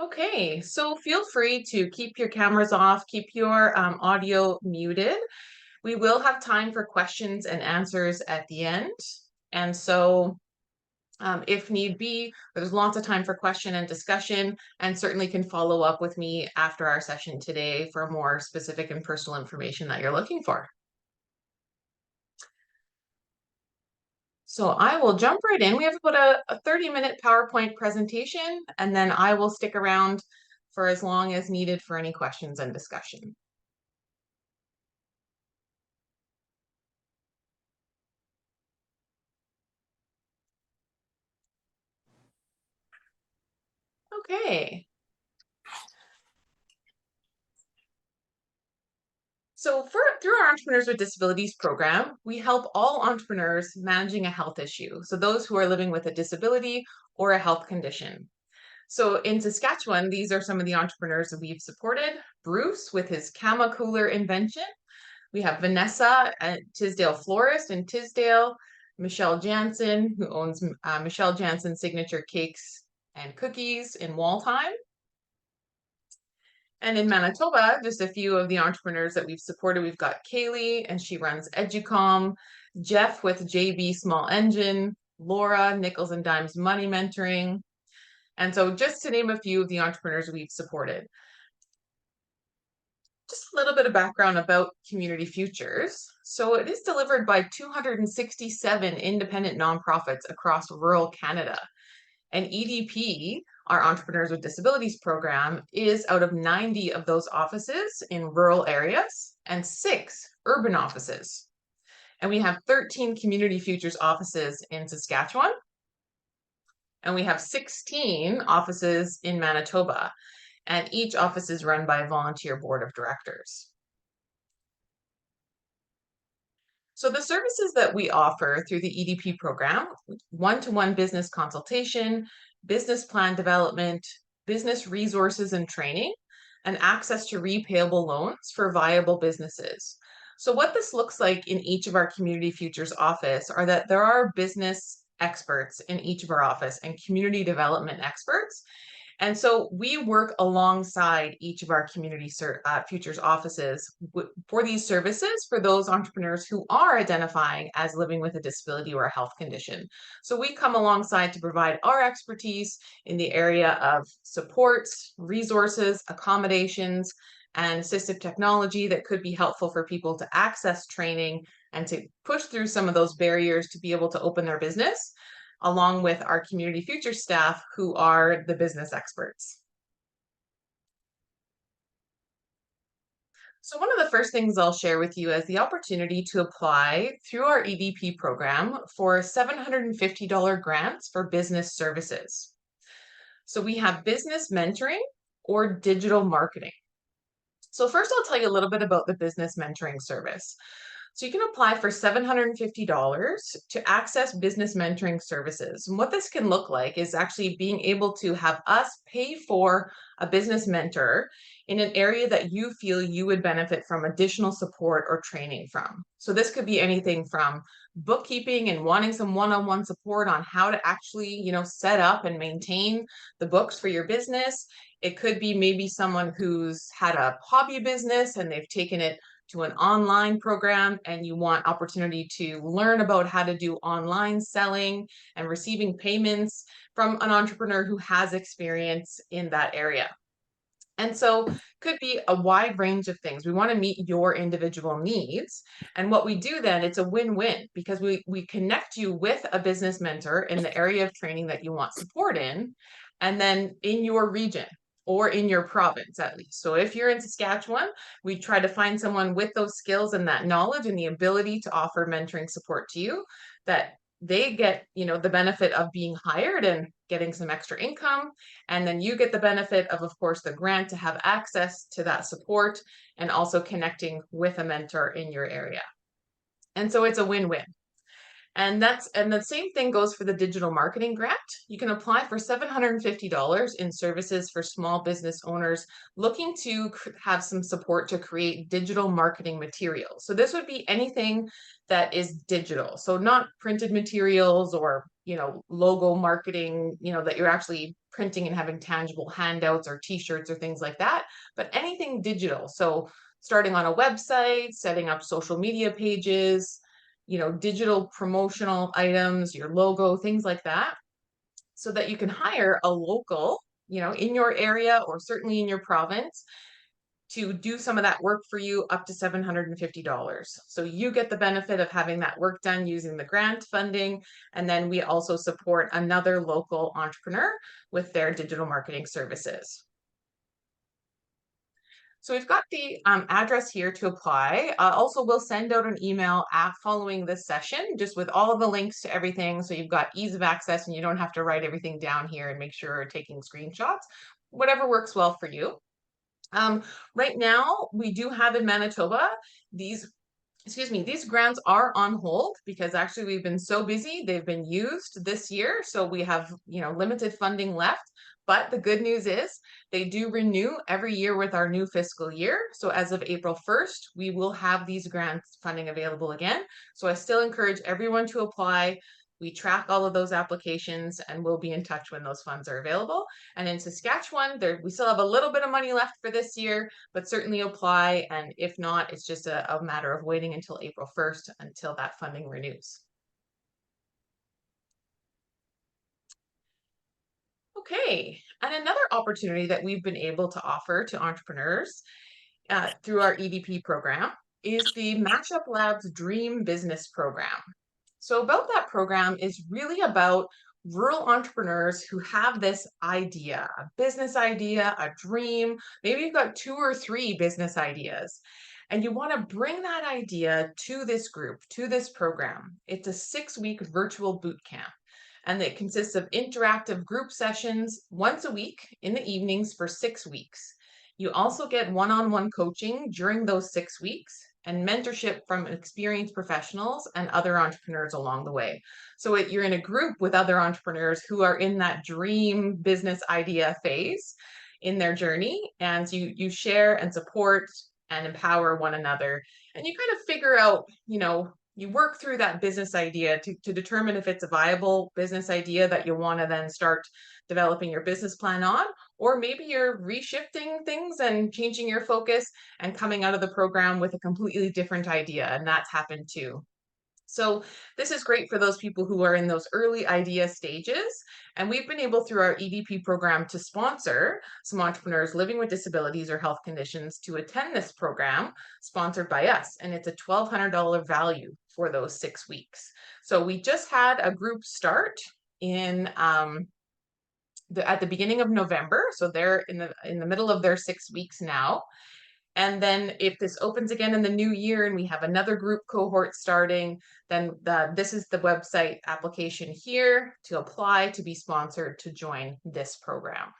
Okay, so feel free to keep your cameras off, keep your audio muted. We will have time for questions and answers at the end. And so, if need be, there's lots of time for question and discussion, and certainly can follow up with me after our session today for more specific and personal information that you're looking for. So I will jump right in. We have about a 30-minute PowerPoint presentation, and then I will stick around for as long as needed for any questions and discussion. Okay. So through our Entrepreneurs with Disabilities program, we help all entrepreneurs managing a health issue. So those who are living with a disability or a health condition. So in Saskatchewan, these are some of the entrepreneurs that we've supported. Bruce with his Kama Cooler invention. We have Vanessa at Tisdale Florist in Tisdale. Michelle Jansen, who owns Michelle Jansen Signature Cakes and Cookies in Waltheim. And in Manitoba, just a few of the entrepreneurs that we've supported. We've got Kaylee, and she runs Educom, Jeff with JB Small Engine, Laura, Nickels and Dimes Money Mentoring. And so just to name a few of the entrepreneurs we've supported. Just a little bit of background about Community Futures. So it is delivered by 267 independent nonprofits across rural Canada. And EDP, our Entrepreneurs with Disabilities program, is out of 90 of those offices in rural areas and 6 urban offices. And we have 13 Community Futures offices in Saskatchewan. And we have 16 offices in Manitoba. And each office is run by a volunteer board of directors. So the services that we offer through the EDP program, one-to-one business consultation, business plan development, business resources and training, and access to repayable loans for viable businesses. So what this looks like in each of our Community Futures office are that there are business experts in each of our office and community development experts. And so we work alongside each of our Community Futures offices for these services for those entrepreneurs who are identifying as living with a disability or a health condition. So we come alongside to provide our expertise in the area of supports, resources, accommodations, and assistive technology that could be helpful for people to access training and to push through some of those barriers to be able to open their business, along with our Community Future staff who are the business experts. So one of the first things I'll share with you is the opportunity to apply through our EDP program for $750 grants for business services. So we have business mentoring or digital marketing. So first I'll tell you a little bit about the business mentoring service. So you can apply for $750 to access business mentoring services. And what this can look like is actually being able to have us pay for a business mentor in an area that you feel you would benefit from additional support or training from. So this could be anything from bookkeeping and wanting some one-on-one support on how to actually, set up and maintain the books for your business. It could be maybe someone who's had a hobby business and they've taken it to an online program and you want opportunity to learn about how to do online selling and receiving payments from an entrepreneur who has experience in that area. And so could be a wide range of things. We want to meet your individual needs. And what we do then, it's a win-win because we connect you with a business mentor in the area of training that you want support in, and then in your region or in your province at least. So if you're in Saskatchewan, we try to find someone with those skills and that knowledge and the ability to offer mentoring support to you, that they get, the benefit of being hired and getting some extra income. And then you get the benefit of course, the grant to have access to that support and also connecting with a mentor in your area. And so it's a win-win. And the same thing goes for the digital marketing grant. You can apply for $750 in services for small business owners looking to have some support to create digital marketing materials. So this would be anything that is digital. So not printed materials or, logo marketing, that you're actually printing and having tangible handouts or t-shirts or things like that, but anything digital. So starting on a website, setting up social media pages, digital promotional items, your logo, things like that, so that you can hire a local, in your area or certainly in your province to do some of that work for you up to $750. So you get the benefit of having that work done using the grant funding. And then we also support another local entrepreneur with their digital marketing services. So we've got the address here to apply. Also, we'll send out an email following this session, just with all of the links to everything. So you've got ease of access and you don't have to write everything down here and make sure you're taking screenshots, whatever works well for you. Right now, we do have in Manitoba these grants are on hold because actually we've been so busy, they've been used this year. So we have, limited funding left. But the good news is they do renew every year with our new fiscal year. So as of April 1st, we will have these grants funding available again. So I still encourage everyone to apply. We track all of those applications and we'll be in touch when those funds are available. And in Saskatchewan, we still have a little bit of money left for this year, but certainly apply. And if not, it's just a matter of waiting until April 1st until that funding renews. Okay, and another opportunity that we've been able to offer to entrepreneurs through our EDP program is the Matchup Labs Dream Business Program. So about that program is really about rural entrepreneurs who have this idea, a business idea, a dream. Maybe you've got 2 or 3 business ideas and you want to bring that idea to this group, to this program. It's a 6-week virtual boot camp. And it consists of interactive group sessions once a week in the evenings for 6 weeks. You also get one-on-one coaching during those 6 weeks and mentorship from experienced professionals and other entrepreneurs along the way. So you're in a group with other entrepreneurs who are in that dream business idea phase in their journey, and you share and support and empower one another. And you kind of figure out, you work through that business idea to determine if it's a viable business idea that you want to then start developing your business plan on, or maybe you're reshifting things and changing your focus and coming out of the program with a completely different idea. And that's happened too. So this is great for those people who are in those early idea stages. And we've been able through our EDP program to sponsor some entrepreneurs living with disabilities or health conditions to attend this program sponsored by us. And it's a $1,200 value for those 6 weeks. So we just had a group start in at the beginning of November. So they're in the middle of their 6 weeks now. And then if this opens again in the new year and we have another group cohort starting, then this is the website application here to apply to be sponsored to join this program.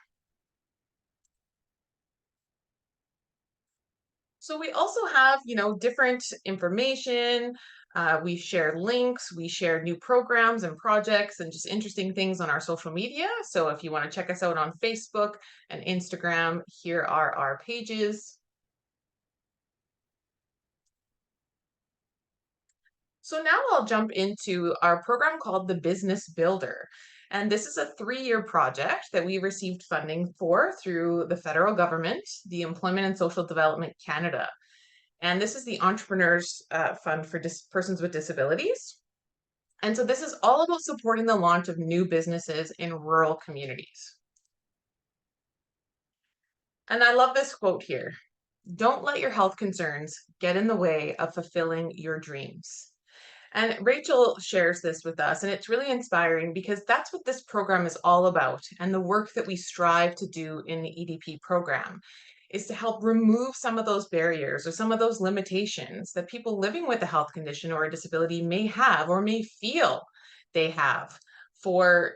So we also have, different information. We share links, we share new programs and projects and just interesting things on our social media. So if you want to check us out on Facebook and Instagram, here are our pages. So now I'll jump into our program called the Business Builder. And this is a 3-year project that we received funding for through the federal government, the Employment and Social Development Canada. And this is the Entrepreneurs Fund for Persons with Disabilities. And so this is all about supporting the launch of new businesses in rural communities. And I love this quote here. Don't let your health concerns get in the way of fulfilling your dreams. And Rachel shares this with us, and it's really inspiring because that's what this program is all about. And the work that we strive to do in the EDP program is to help remove some of those barriers or some of those limitations that people living with a health condition or a disability may have or may feel they have for,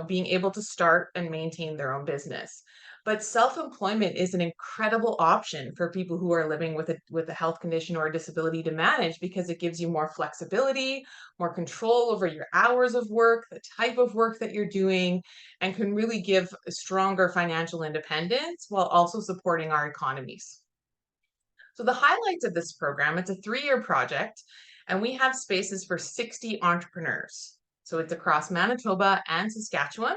being able to start and maintain their own business. But self-employment is an incredible option for people who are living with a health condition or a disability to manage because it gives you more flexibility, more control over your hours of work, the type of work that you're doing, and can really give stronger financial independence while also supporting our economies. So the highlights of this program, it's a 3-year project, and we have spaces for 60 entrepreneurs. So it's across Manitoba and Saskatchewan.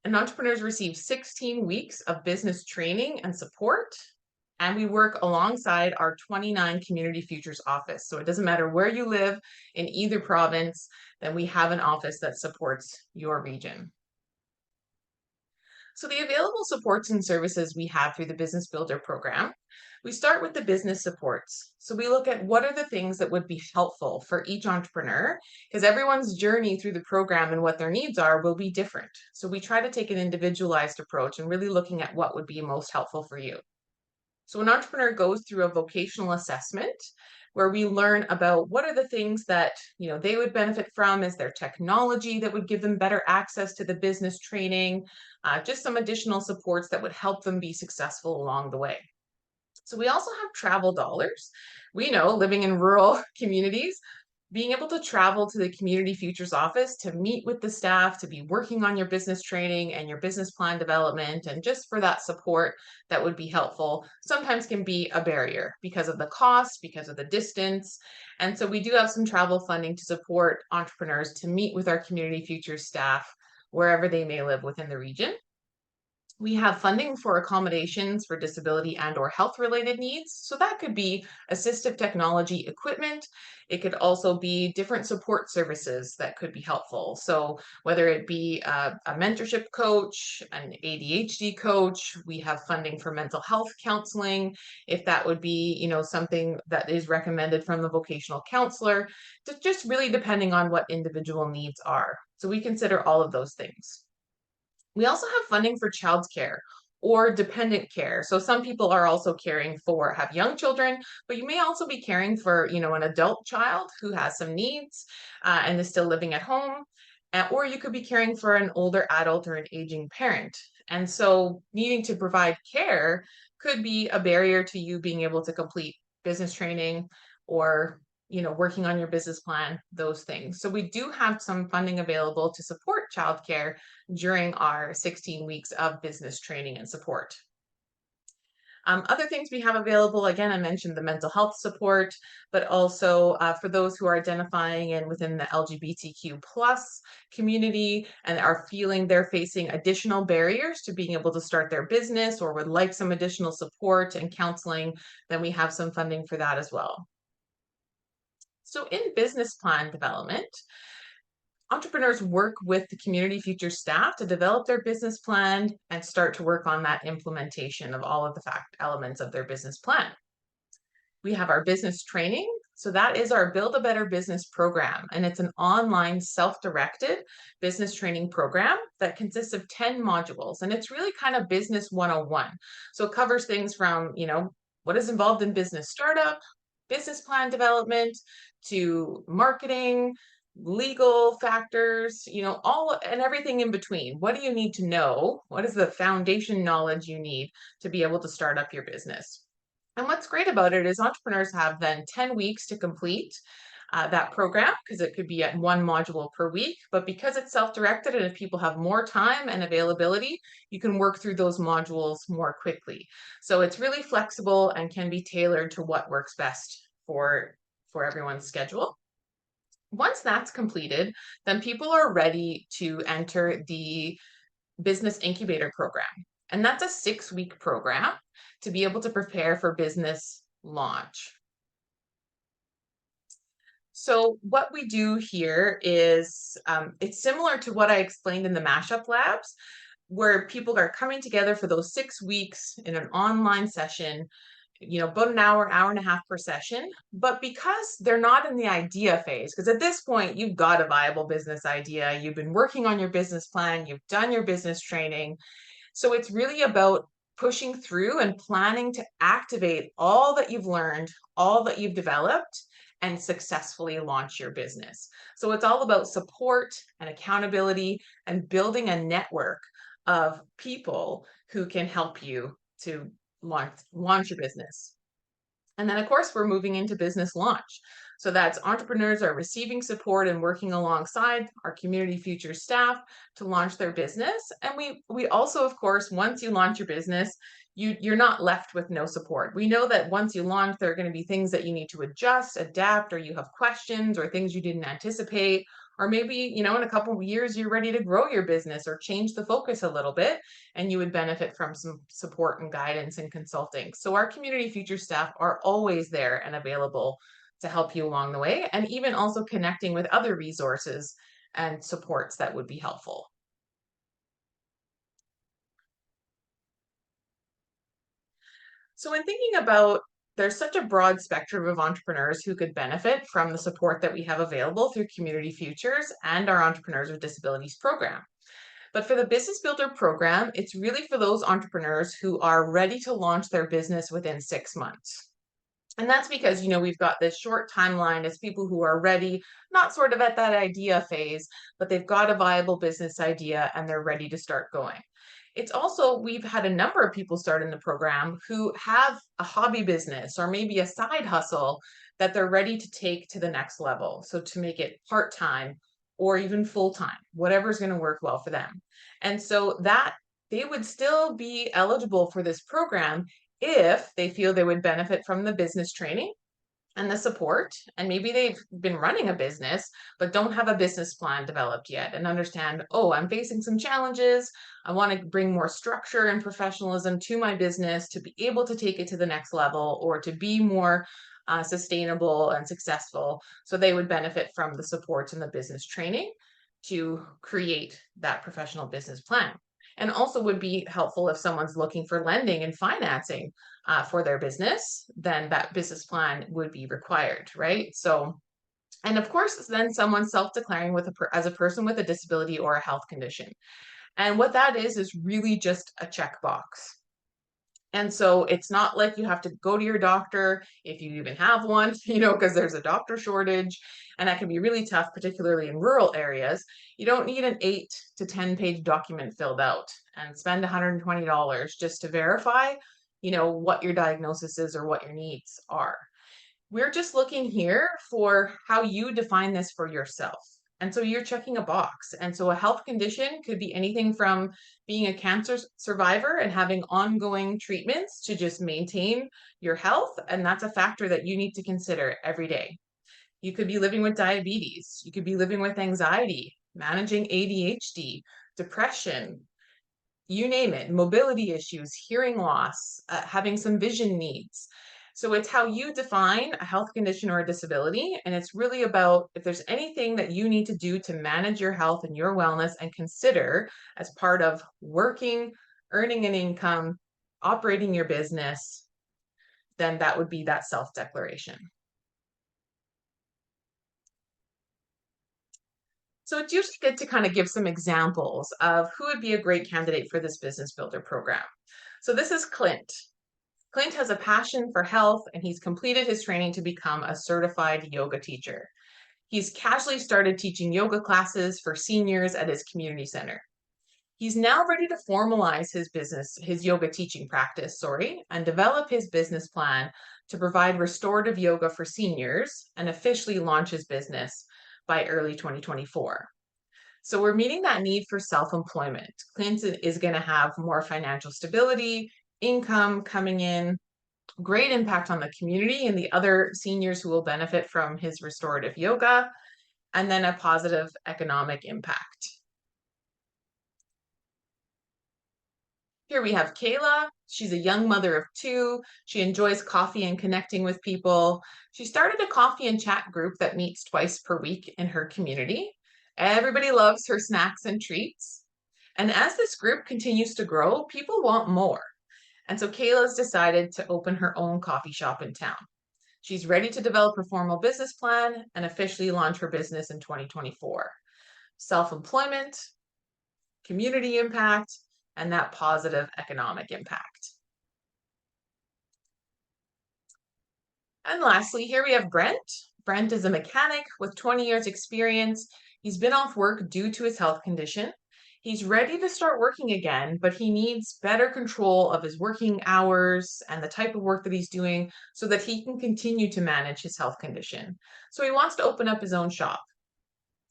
And entrepreneurs receive 16 weeks of business training and support. And we work alongside our 29 Community Futures office. So it doesn't matter where you live in either province, then we have an office that supports your region. So the available supports and services we have through the Business Builder program, we start with the business supports. So we look at what are the things that would be helpful for each entrepreneur, because everyone's journey through the program and what their needs are will be different. So we try to take an individualized approach and really looking at what would be most helpful for you. So an entrepreneur goes through a vocational assessment where we learn about what are the things that they would benefit from. Is there technology that would give them better access to the business training? Just some additional supports that would help them be successful along the way. So we also have travel dollars. We know living in rural communities, being able to travel to the Community Futures office to meet with the staff, to be working on your business training and your business plan development, and just for that support that would be helpful, sometimes can be a barrier because of the cost, because of the distance. And so we do have some travel funding to support entrepreneurs to meet with our Community Futures staff wherever they may live within the region. We have funding for accommodations for disability and or health related needs. So that could be assistive technology equipment. It could also be different support services that could be helpful. So whether it be a mentorship coach, an ADHD coach, we have funding for mental health counseling. If that would be, something that is recommended from the vocational counselor, just really depending on what individual needs are. So we consider all of those things. We also have funding for childcare or dependent care. So some people are also have young children, but you may also be caring for, an adult child who has some needs and is still living at home. Or you could be caring for an older adult or an aging parent. And so needing to provide care could be a barrier to you being able to complete business training or working on your business plan, those things. So we do have some funding available to support childcare during our 16 weeks of business training and support. Other things we have available, again, I mentioned the mental health support, but also for those who are identifying and within the LGBTQ plus community and are feeling they're facing additional barriers to being able to start their business or would like some additional support and counseling, then we have some funding for that as well. So in business plan development, entrepreneurs work with the Community Futures staff to develop their business plan and start to work on that implementation of all of the elements of their business plan. We have our business training. So that is our Build a Better Business program. And it's an online self-directed business training program that consists of 10 modules. And it's really kind of business 101. So it covers things from, what is involved in business startup, business plan development, to marketing, legal factors, all and everything in between. What do you need to know? What is the foundation knowledge you need to be able to start up your business? And what's great about it is entrepreneurs have then 10 weeks to complete that program, because it could be at one module per week. But because it's self-directed and if people have more time and availability, you can work through those modules more quickly. So it's really flexible and can be tailored to what works best for everyone's schedule. Once that's completed, then people are ready to enter the Business Incubator program. And that's a 6-week program to be able to prepare for business launch. So what we do here is it's similar to what I explained in the Mashup Labs, where people are coming together for those 6 weeks in an online session, about an hour and a half per session. But because they're not in the idea phase, because at this point, you've got a viable business idea, you've been working on your business plan, you've done your business training. So it's really about pushing through and planning to activate all that you've learned, all that you've developed, and successfully launch your business. So it's all about support and accountability and building a network of people who can help you to launch your business. And then, of course, we're moving into business launch. So that's entrepreneurs are receiving support and working alongside our Community Futures staff to launch their business. And we also, of course, once you launch your business, you're not left with no support. We know that once you launch, there are going to be things that you need to adjust, adapt, or you have questions or things you didn't anticipate, Or maybe, in a couple of years, you're ready to grow your business or change the focus a little bit, and you would benefit from some support and guidance and consulting. So our community future staff are always there and available to help you along the way, and even also connecting with other resources and supports that would be helpful. So in thinking about, there's such a broad spectrum of entrepreneurs who could benefit from the support that we have available through Community Futures and our Entrepreneurs with Disabilities program. But for the Business Builder program, it's really for those entrepreneurs who are ready to launch their business within 6 months. And that's because, we've got this short timeline as people who are ready, not sort of at that idea phase, but they've got a viable business idea and they're ready to start going. It's also, we've had a number of people start in the program who have a hobby business or maybe a side hustle that they're ready to take to the next level. So to make it part time or even full time, whatever's going to work well for them. And so that they would still be eligible for this program if they feel they would benefit from the business training and the support, and maybe they've been running a business but don't have a business plan developed yet and understand, oh, I'm facing some challenges. I want to bring more structure and professionalism to my business to be able to take it to the next level or to be more sustainable and successful. So they would benefit from the support and the business training to create that professional business plan. And also would be helpful if someone's looking for lending and financing for their business, then that business plan would be required, right? So, and of course, then someone self-declaring as a person with a disability or a health condition. And what that is really just a checkbox. And so it's not like you have to go to your doctor if you even have one, because there's a doctor shortage and that can be really tough, particularly in rural areas. You don't need an 8 to 10 page document filled out and spend $120 just to verify, what your diagnosis is or what your needs are. We're just looking here for how you define this for yourself. And so you're checking a box. And so a health condition could be anything from being a cancer survivor and having ongoing treatments to just maintain your health. And that's a factor that you need to consider every day. You could be living with diabetes. You could be living with anxiety, managing ADHD, depression, you name it, mobility issues, hearing loss, having some vision needs. So it's how you define a health condition or a disability. And it's really about if there's anything that you need to do to manage your health and your wellness and consider as part of working, earning an income, operating your business, then that would be that self-declaration. So it's usually good to kind of give some examples of who would be a great candidate for this Business Builder program. So this is Clint. Clint has a passion for health and he's completed his training to become a certified yoga teacher. He's casually started teaching yoga classes for seniors at his community center. He's now ready to formalize his yoga teaching practice, and develop his business plan to provide restorative yoga for seniors and officially launch his business by early 2024. So we're meeting that need for self-employment. Clint is going to have more financial stability, income coming in, great impact on the community and the other seniors who will benefit from his restorative yoga, and then a positive economic impact. Here we have Kayla. She's a young mother of 2. She enjoys coffee and connecting with people. She started a coffee and chat group that meets twice per week in her community. Everybody loves her snacks and treats. And as this group continues to grow, people want more. And so Kayla's decided to open her own coffee shop in town. She's ready to develop her formal business plan and officially launch her business in 2024. Self-employment, community impact, and that positive economic impact. And lastly, here we have Brent. Brent is a mechanic with 20 years experience. He's been off work due to his health condition. He's ready to start working again, but he needs better control of his working hours and the type of work that he's doing so that he can continue to manage his health condition. So he wants to open up his own shop.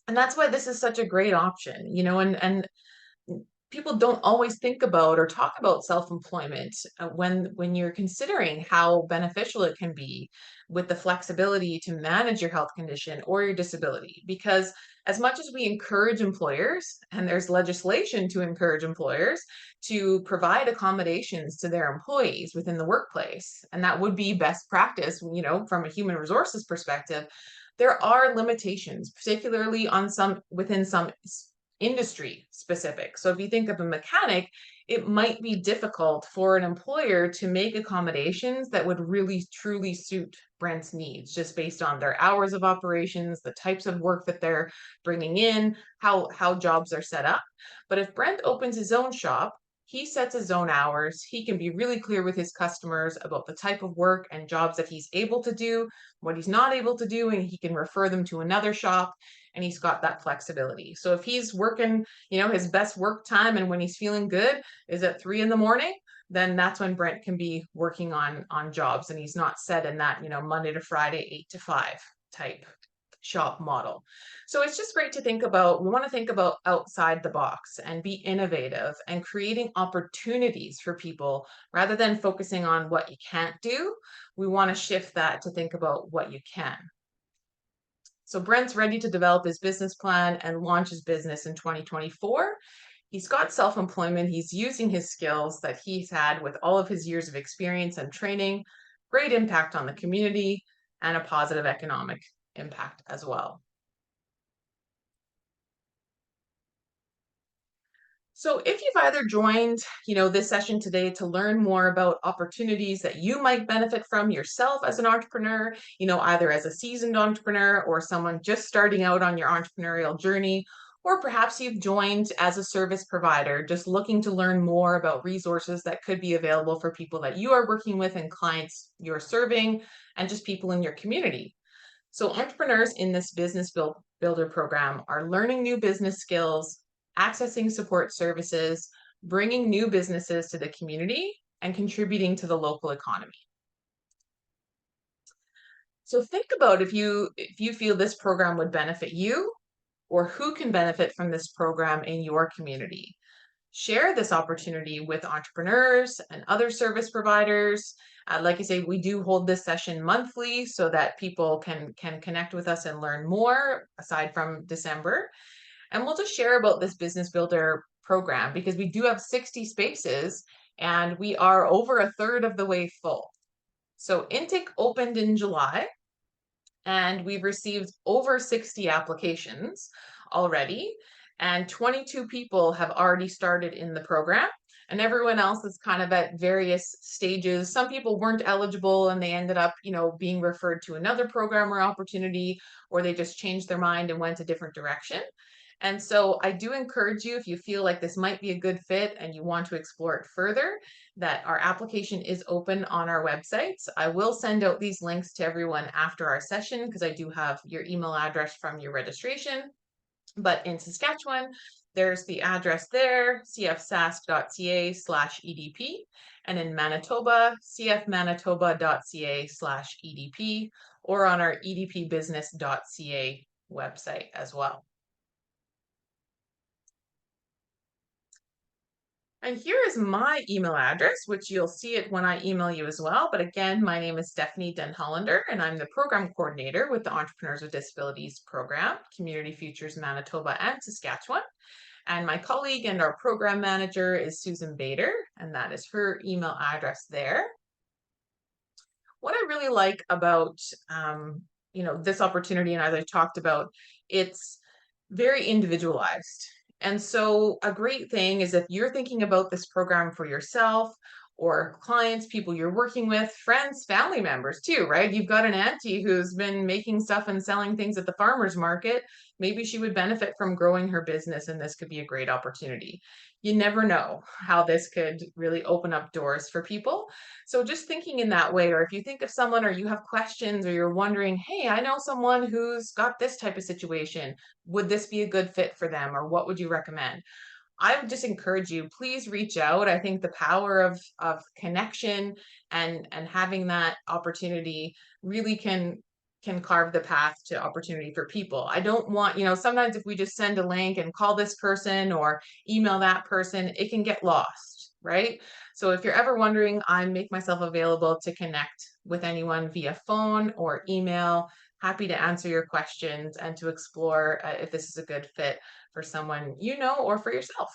And that's why this is such a great option, and people don't always think about or talk about self-employment when you're considering how beneficial it can be with the flexibility to manage your health condition or your disability. Because as much as we encourage employers, and there's legislation to encourage employers to provide accommodations to their employees within the workplace, and that would be best practice, from a human resources perspective, there are limitations, particularly on some within some industry specific. So if you think of a mechanic, it might be difficult for an employer to make accommodations that would really truly suit Brent's needs, just based on their hours of operations, the types of work that they're bringing in, how jobs are set up. But if Brent opens his own shop, he sets his own hours. He can be really clear with his customers about the type of work and jobs that he's able to do, what he's not able to do, and he can refer them to another shop, and he's got that flexibility. So if he's working, his best work time and when he's feeling good is at 3 in the morning, then that's when Brent can be working on jobs, and he's not set in that, Monday to Friday, 8 to 5 type shop model. So it's just great to think about. We want to think about outside the box and be innovative and creating opportunities for people rather than focusing on what you can't do. We want to shift that to think about what you can. So Brent's ready to develop his business plan and launch his business in 2024. He's got self-employment. He's using his skills that he's had with all of his years of experience and training, great impact on the community, and a positive economic impact as well. So if you've either joined, this session today to learn more about opportunities that you might benefit from yourself as an entrepreneur, either as a seasoned entrepreneur or someone just starting out on your entrepreneurial journey, or perhaps you've joined as a service provider, just looking to learn more about resources that could be available for people that you are working with and clients you're serving, and just people in your community. So entrepreneurs in this builder program are learning new business skills, accessing support services, bringing new businesses to the community, and contributing to the local economy. So think about if you feel this program would benefit you, or who can benefit from this program in your community. Share this opportunity with entrepreneurs and other service providers. Like I say, we do hold this session monthly so that people can connect with us and learn more aside from December. And we'll just share about this Business Builder program because we do have 60 spaces and we are over a third of the way full. So intake opened in July and we've received over 60 applications already, and 22 people have already started in the program, and everyone else is kind of at various stages. Some people weren't eligible and they ended up, being referred to another program or opportunity, or they just changed their mind and went a different direction. And so I do encourage you, if you feel like this might be a good fit and you want to explore it further, that our application is open on our websites. I will send out these links to everyone after our session because I do have your email address from your registration. But in Saskatchewan, there's the address there, cfsask.ca/EDP. And in Manitoba, cfmanitoba.ca/EDP, or on our edpbusiness.ca website as well. And here is my email address, which you'll see it when I email you as well. But again, my name is Stephanie Den Hollander, and I'm the program coordinator with the Entrepreneurs with Disabilities Program, Community Futures Manitoba and Saskatchewan. And my colleague and our program manager is Susan Bader, and that is her email address there. What I really like about this opportunity, and as I talked about, it's very individualized. And so a great thing is if you're thinking about this program for yourself or clients, people you're working with, friends, family members too, right? You've got an auntie who's been making stuff and selling things at the farmer's market. Maybe she would benefit from growing her business, and this could be a great opportunity. You never know how this could really open up doors for people. So just thinking in that way, or if you think of someone or you have questions or you're wondering, hey, I know someone who's got this type of situation, would this be a good fit for them, or what would you recommend? I would just encourage you, please reach out. I think the power of connection and having that opportunity really can can carve the path to opportunity for people. I don't want, sometimes if we just send a link and call this person or email that person, it can get lost, right? So if you're ever wondering, I make myself available to connect with anyone via phone or email. Happy to answer your questions and to explore if this is a good fit for someone you know or for yourself.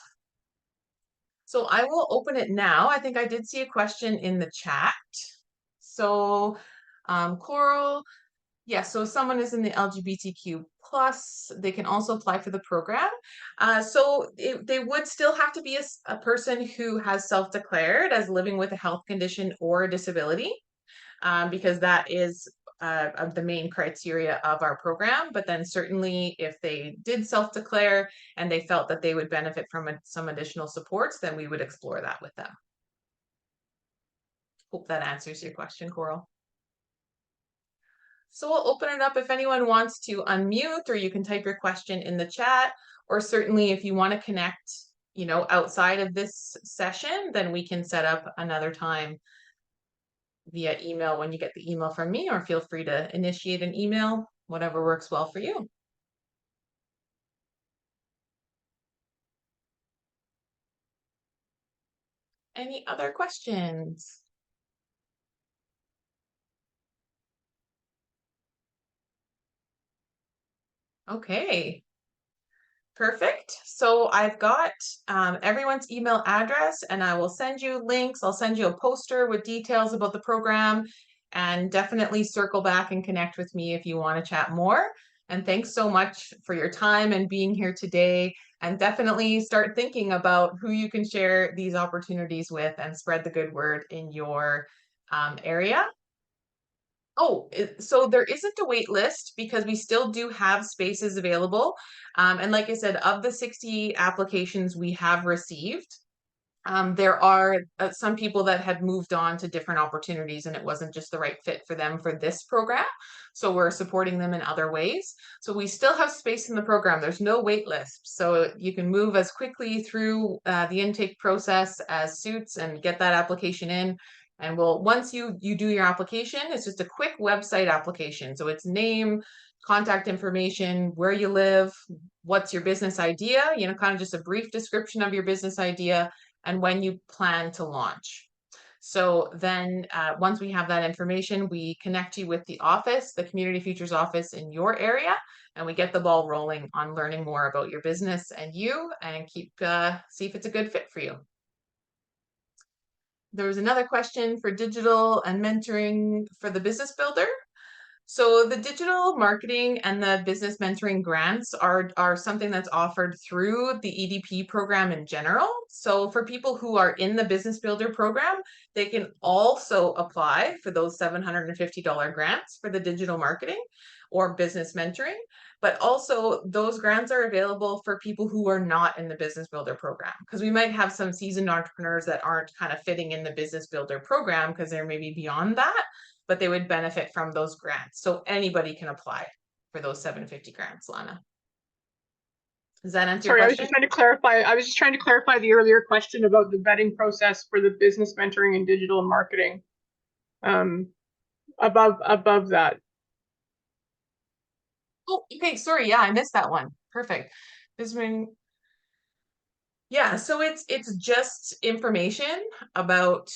So I will open it now. I think I did see a question in the chat. So Coral, yeah, so if someone is in the LGBTQ plus, they can also apply for the program. They would still have to be a person who has self-declared as living with a health condition or a disability, because that is of the main criteria of our program. But then certainly if they did self-declare and they felt that they would benefit from some additional supports, then we would explore that with them. Hope that answers your question, Coral. So we'll open it up if anyone wants to unmute, or you can type your question in the chat, or certainly if you want to connect, outside of this session, then we can set up another time via email when you get the email from me, or feel free to initiate an email, whatever works well for you. Any other questions? Okay. Perfect. So I've got everyone's email address, and I will send you links. I'll send you a poster with details about the program, and definitely circle back and connect with me if you want to chat more. And thanks so much for your time and being here today. And definitely start thinking about who you can share these opportunities with and spread the good word in your area. Oh, so there isn't a wait list because we still do have spaces available. And like I said, of the 60 applications we have received, there are some people that had moved on to different opportunities and it wasn't just the right fit for them for this program. So we're supporting them in other ways. So we still have space in the program. There's no wait list. So you can move as quickly through the intake process as suits and get that application in. And once you do your application, it's just a quick website application. So it's name, contact information, where you live, what's your business idea, kind of just a brief description of your business idea, and when you plan to launch. So then once we have that information, we connect you with the office, the Community Futures office in your area, and we get the ball rolling on learning more about your business and you, and see if it's a good fit for you. There was another question for digital and mentoring for the business builder. So the digital marketing and the business mentoring grants are something that's offered through the EDP program in general. So for people who are in the Business Builder program, they can also apply for those $750 grants for the digital marketing or business mentoring. But also those grants are available for people who are not in the Business Builder program, because we might have some seasoned entrepreneurs that aren't kind of fitting in the Business Builder program because they're maybe beyond that, but they would benefit from those grants. So anybody can apply for those 750 grants, Lana. Does that answer your Sorry, I was question? just trying to clarify. I was just trying to clarify the earlier question about the vetting process for the business mentoring and digital marketing. Above that. Oh, okay. Sorry. Yeah, I missed that one. Perfect. Yeah, so it's just information about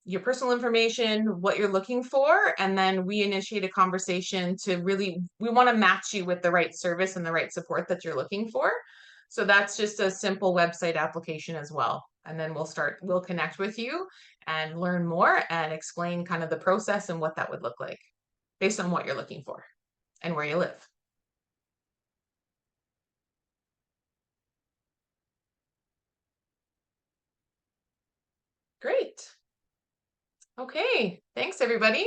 your personal information, what you're looking for, and then we initiate a conversation to we want to match you with the right service and the right support that you're looking for. So that's just a simple website application as well. And then we'll connect with you and learn more and explain kind of the process and what that would look like based on what you're looking for and where you live. Great. Okay, thanks everybody.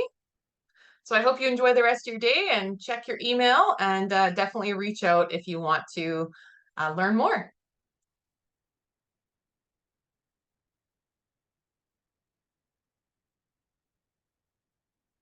So I hope you enjoy the rest of your day and check your email, and definitely reach out if you want to learn more.